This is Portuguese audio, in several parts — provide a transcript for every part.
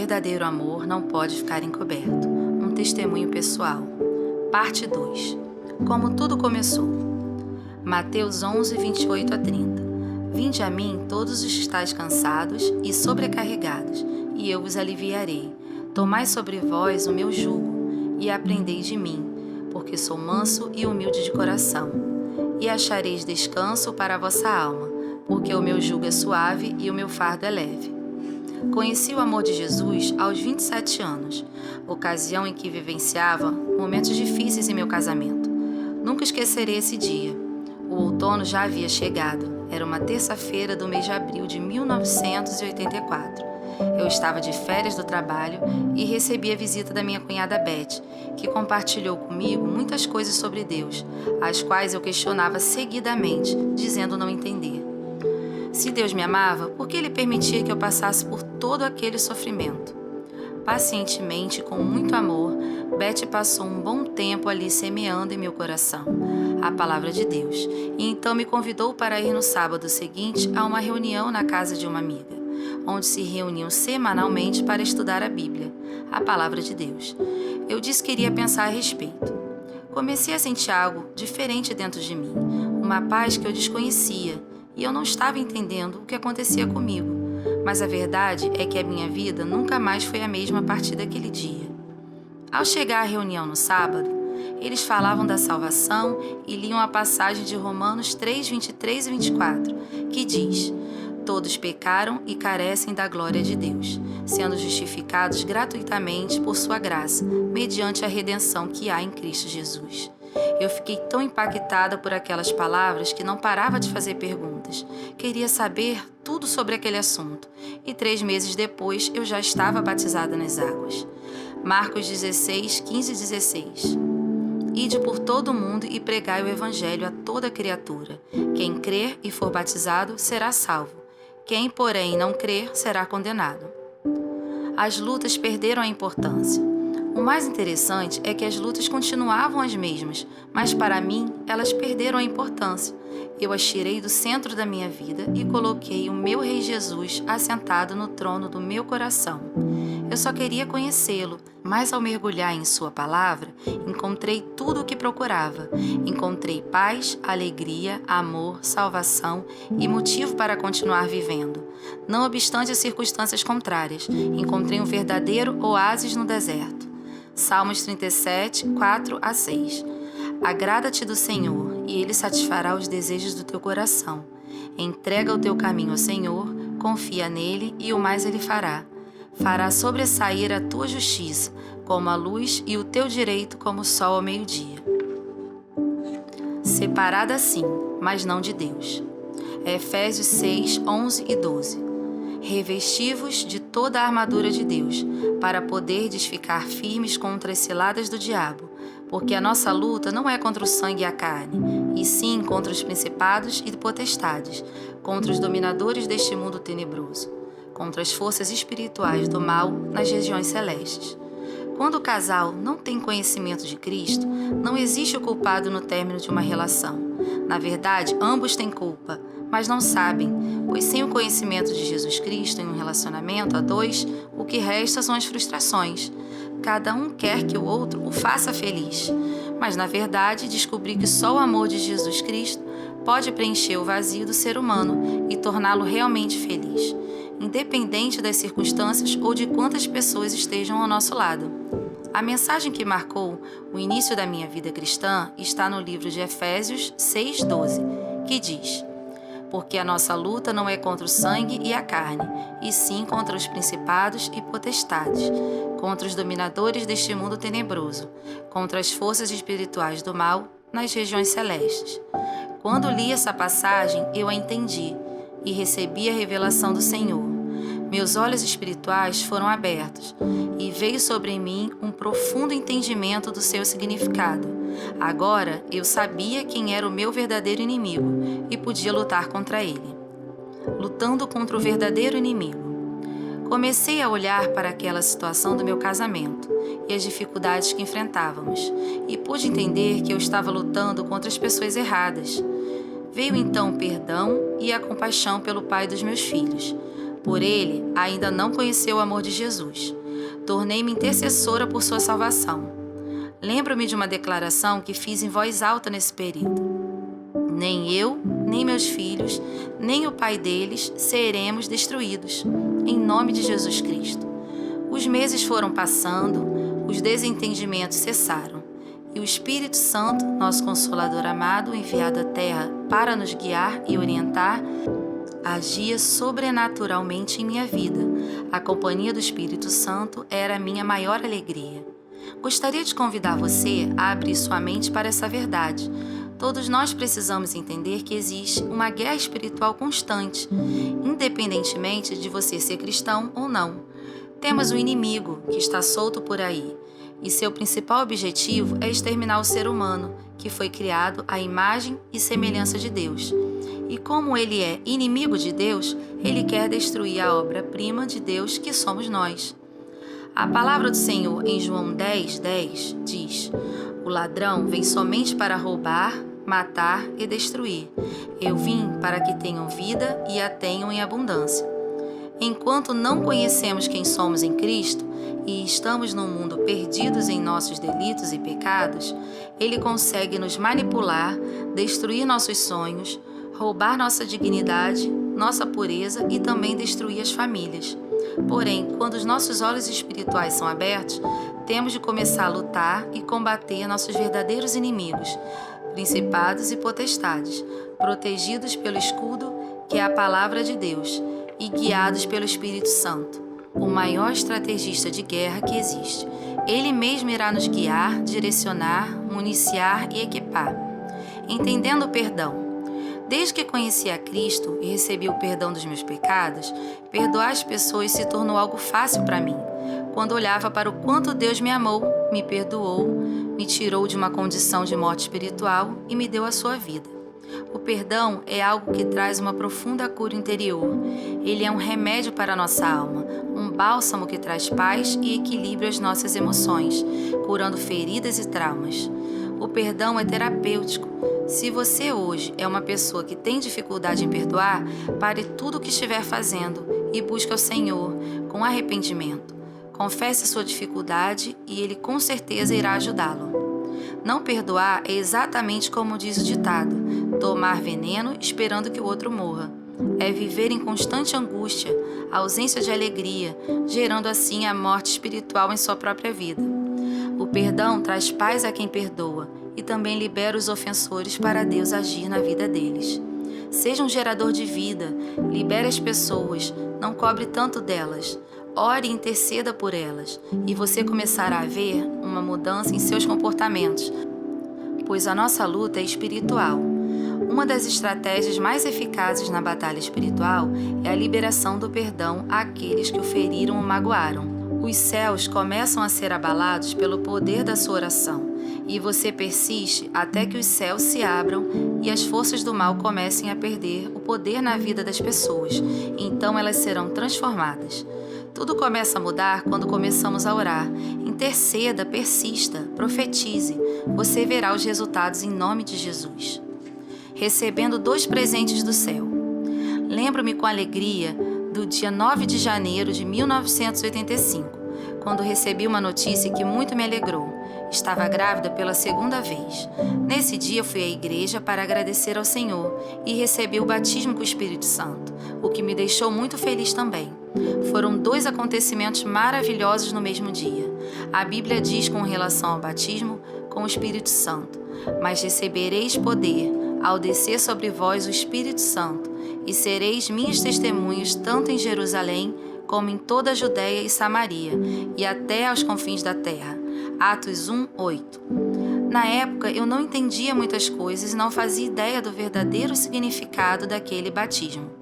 verdadeiro amor não pode ficar encoberto. Um testemunho pessoal. Parte 2. Como tudo começou. Mateus 11, 28 a 30. Vinde a mim todos os que estáis cansados e sobrecarregados, e eu vos aliviarei. Tomai sobre vós o meu jugo, e aprendei de mim, porque sou manso e humilde de coração. E achareis descanso para a vossa alma, porque o meu jugo é suave e o meu fardo é leve. Conheci o amor de Jesus aos 27 anos, ocasião em que vivenciava momentos difíceis em meu casamento. Nunca esquecerei esse dia. O outono já havia chegado. Era uma terça-feira do mês de abril de 1984. Eu estava de férias do trabalho e recebi a visita da minha cunhada Beth, que compartilhou comigo muitas coisas sobre Deus, as quais eu questionava seguidamente, dizendo não entender. Se Deus me amava, por que Ele permitia que eu passasse por todo aquele sofrimento? Pacientemente, com muito amor, Beth passou um bom tempo ali semeando em meu coração a palavra de Deus, e então me convidou para ir no sábado seguinte a uma reunião na casa de uma amiga, onde se reuniam semanalmente para estudar a Bíblia, a palavra de Deus. Eu disse que iria pensar a respeito. Comecei a sentir algo diferente dentro de mim, uma paz que eu desconhecia, e eu não estava entendendo o que acontecia comigo, mas a verdade é que a minha vida nunca mais foi a mesma a partir daquele dia. Ao chegar à reunião no sábado, eles falavam da salvação e liam a passagem de Romanos 3, 23 e 24, que diz: todos pecaram e carecem da glória de Deus, sendo justificados gratuitamente por sua graça, mediante a redenção que há em Cristo Jesus. Eu fiquei tão impactada por aquelas palavras que não parava de fazer perguntas. Queria saber tudo sobre aquele assunto. E 3 meses depois eu já estava batizada nas águas. Marcos 16, 15 e 16. Ide por todo o mundo e pregai o evangelho a toda criatura. Quem crer e for batizado será salvo. Quem, porém, não crer será condenado. As lutas perderam a importância. O mais interessante é que as lutas continuavam as mesmas, mas para mim elas perderam a importância. Eu as tirei do centro da minha vida e coloquei o meu Rei Jesus assentado no trono do meu coração. Eu só queria conhecê-lo, mas ao mergulhar em sua palavra, encontrei tudo o que procurava. Encontrei paz, alegria, amor, salvação e motivo para continuar vivendo. Não obstante as circunstâncias contrárias, encontrei um verdadeiro oásis no deserto. Salmos 37, 4 a 6. Agrada-te do Senhor, e Ele satisfará os desejos do teu coração. Entrega o teu caminho ao Senhor, confia nele, e o mais Ele fará. Fará sobressair a tua justiça, como a luz, e o teu direito como o sol ao meio-dia. Separada sim, mas não de Deus. Efésios 6, 11 e 12. Revesti-vos de toda a armadura de Deus, para poderdes ficar firmes contra as ciladas do diabo, porque a nossa luta não é contra o sangue e a carne, e sim contra os principados e potestades, contra os dominadores deste mundo tenebroso, contra as forças espirituais do mal nas regiões celestes. Quando o casal não tem conhecimento de Cristo, não existe o culpado no término de uma relação. Na verdade, ambos têm culpa, mas não sabem, pois sem o conhecimento de Jesus Cristo em um relacionamento a dois, o que resta são as frustrações. Cada um quer que o outro o faça feliz, mas na verdade descobri que só o amor de Jesus Cristo pode preencher o vazio do ser humano e torná-lo realmente feliz, independente das circunstâncias ou de quantas pessoas estejam ao nosso lado. A mensagem que marcou o início da minha vida cristã está no livro de Efésios 6,12, que diz: porque a nossa luta não é contra o sangue e a carne, e sim contra os principados e potestades, contra os dominadores deste mundo tenebroso, contra as forças espirituais do mal nas regiões celestes. Quando li essa passagem, eu a entendi e recebi a revelação do Senhor. Meus olhos espirituais foram abertos e veio sobre mim um profundo entendimento do seu significado. Agora eu sabia quem era o meu verdadeiro inimigo e podia lutar contra ele. Lutando contra o verdadeiro inimigo. Comecei a olhar para aquela situação do meu casamento e as dificuldades que enfrentávamos, e pude entender que eu estava lutando contra as pessoas erradas. Veio então o perdão e a compaixão pelo pai dos meus filhos, Por ele, ainda não conheceu o amor de Jesus. Tornei-me intercessora por sua salvação. Lembro-me de uma declaração que fiz em voz alta nesse período. Nem eu, nem meus filhos, nem o pai deles seremos destruídos, em nome de Jesus Cristo. Os meses foram passando, os desentendimentos cessaram, e o Espírito Santo, nosso Consolador amado, enviado à Terra para nos guiar e orientar, agia sobrenaturalmente em minha vida. A companhia do Espírito Santo era a minha maior alegria. Gostaria de convidar você a abrir sua mente para essa verdade. Todos nós precisamos entender que existe uma guerra espiritual constante, independentemente de você ser cristão ou não. Temos um inimigo que está solto por aí, e seu principal objetivo é exterminar o ser humano, que foi criado à imagem e semelhança de Deus. E como ele é inimigo de Deus, ele quer destruir a obra-prima de Deus, que somos nós. A palavra do Senhor em João 10:10 diz: o ladrão vem somente para roubar, matar e destruir. Eu vim para que tenham vida e a tenham em abundância. Enquanto não conhecemos quem somos em Cristo e estamos num mundo perdidos em nossos delitos e pecados, ele consegue nos manipular, destruir nossos sonhos, roubar nossa dignidade, nossa pureza e também destruir as famílias. Porém, quando os nossos olhos espirituais são abertos, temos de começar a lutar e combater nossos verdadeiros inimigos, principados e potestades, protegidos pelo escudo que é a palavra de Deus e guiados pelo Espírito Santo, o maior estrategista de guerra que existe. Ele mesmo irá nos guiar, direcionar, municiar e equipar. Entendendo o perdão. Desde que conheci a Cristo e recebi o perdão dos meus pecados, perdoar as pessoas se tornou algo fácil para mim. Quando olhava para o quanto Deus me amou, me perdoou, me tirou de uma condição de morte espiritual e me deu a sua vida. O perdão é algo que traz uma profunda cura interior. Ele é um remédio para a nossa alma, um bálsamo que traz paz e equilíbrio às nossas emoções, curando feridas e traumas. O perdão é terapêutico. Se você hoje é uma pessoa que tem dificuldade em perdoar, pare tudo o que estiver fazendo e busque ao Senhor com arrependimento. Confesse a sua dificuldade e Ele com certeza irá ajudá-lo. Não perdoar é exatamente como diz o ditado: tomar veneno esperando que o outro morra. É viver em constante angústia, ausência de alegria, gerando assim a morte espiritual em sua própria vida. O perdão traz paz a quem perdoa e também libera os ofensores para Deus agir na vida deles. Seja um gerador de vida, libere as pessoas, não cobre tanto delas. Ore e interceda por elas, e você começará a ver uma mudança em seus comportamentos, pois a nossa luta é espiritual. Uma das estratégias mais eficazes na batalha espiritual é a liberação do perdão àqueles que o feriram ou magoaram. Os céus começam a ser abalados pelo poder da sua oração, e você persiste até que os céus se abram e as forças do mal comecem a perder o poder na vida das pessoas, então elas serão transformadas. Tudo começa a mudar quando começamos a orar. Interceda, persista, profetize. Você verá os resultados em nome de Jesus. Recebendo 2 presentes do céu. Lembro-me com alegria do dia 9 de janeiro de 1985, quando recebi uma notícia que muito me alegrou. Estava grávida pela 2ª vez. Nesse dia fui à igreja para agradecer ao Senhor e recebi o batismo com o Espírito Santo, o que me deixou muito feliz também. Foram 2 acontecimentos maravilhosos no mesmo dia. A Bíblia diz com relação ao batismo com o Espírito Santo: mas recebereis poder ao descer sobre vós o Espírito Santo, e sereis minhas testemunhas tanto em Jerusalém como em toda a Judéia e Samaria, e até aos confins da terra. Atos 1:8. Na época eu não entendia muitas coisas e não fazia ideia do verdadeiro significado daquele batismo.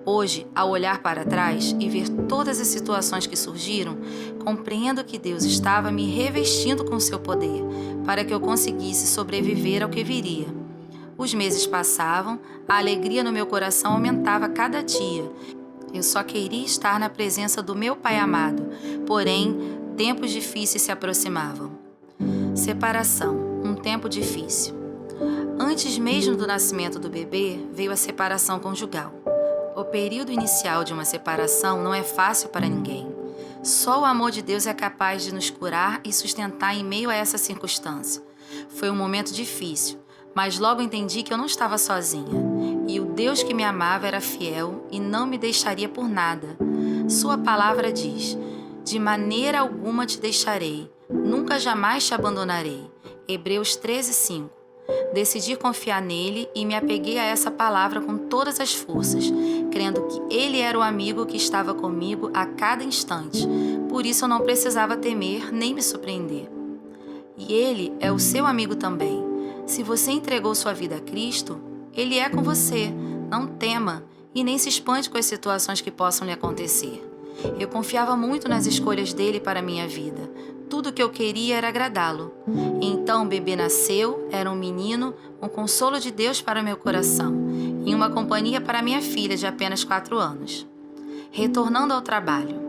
Hoje, ao olhar para trás e ver todas as situações que surgiram, compreendo que Deus estava me revestindo com seu poder, para que eu conseguisse sobreviver ao que viria. Os meses passavam, a alegria no meu coração aumentava cada dia. Eu só queria estar na presença do meu Pai amado, porém, tempos difíceis se aproximavam. Separação, um tempo difícil. Antes mesmo do nascimento do bebê, veio a separação conjugal. O período inicial de uma separação não é fácil para ninguém. Só o amor de Deus é capaz de nos curar e sustentar em meio a essa circunstância. Foi um momento difícil, mas logo entendi que eu não estava sozinha. E o Deus que me amava era fiel e não me deixaria por nada. Sua palavra diz: de maneira alguma te deixarei, nunca jamais te abandonarei. Hebreus 13:5. Decidi confiar nele e me apeguei a essa palavra com todas as forças, crendo que ele era o amigo que estava comigo a cada instante. Por isso eu não precisava temer nem me surpreender. E ele é o seu amigo também. Se você entregou sua vida a Cristo, ele é com você. Não tema e nem se espante com as situações que possam lhe acontecer. Eu confiava muito nas escolhas dele para a minha vida. Tudo o que eu queria era agradá-lo. Então o bebê nasceu, era um menino, um consolo de Deus para meu coração e uma companhia para minha filha de apenas 4 anos. Retornando ao trabalho.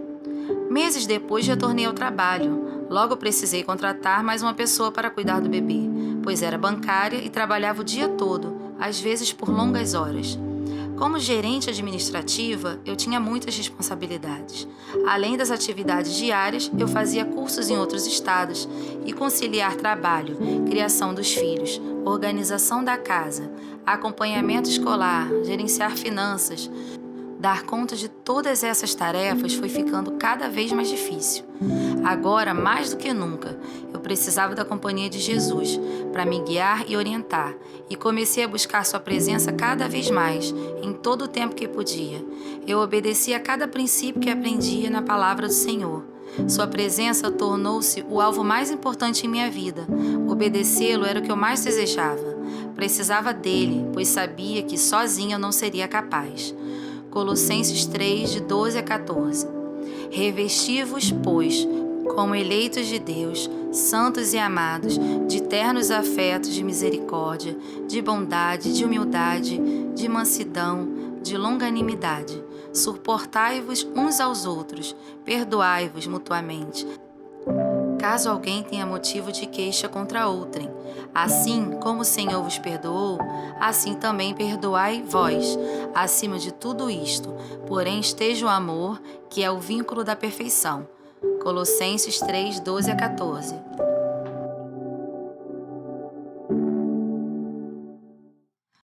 Meses depois retornei ao trabalho. Logo precisei contratar mais uma pessoa para cuidar do bebê, pois era bancária e trabalhava o dia todo, às vezes por longas horas. Como gerente administrativa, eu tinha muitas responsabilidades. Além das atividades diárias, eu fazia cursos em outros estados e conciliar trabalho, criação dos filhos, organização da casa, acompanhamento escolar, gerenciar finanças. Dar conta de todas essas tarefas foi ficando cada vez mais difícil. Agora, mais do que nunca, eu precisava da companhia de Jesus para me guiar e orientar, e comecei a buscar sua presença cada vez mais, em todo o tempo que podia. Eu obedeci a cada princípio que aprendia na palavra do Senhor. Sua presença tornou-se o alvo mais importante em minha vida. Obedecê-lo era o que eu mais desejava. Precisava dele, pois sabia que sozinha eu não seria capaz. Colossenses 3, de 12 a 14. Revesti-vos, pois, como eleitos de Deus, santos e amados, de ternos afetos de misericórdia, de bondade, de humildade, de mansidão, de longanimidade. Suportai-vos uns aos outros, perdoai-vos mutuamente, caso alguém tenha motivo de queixa contra outrem. Assim como o Senhor vos perdoou, assim também perdoai vós. Acima de tudo isto, porém, esteja o amor, que é o vínculo da perfeição. Colossenses 3, 12 a 14.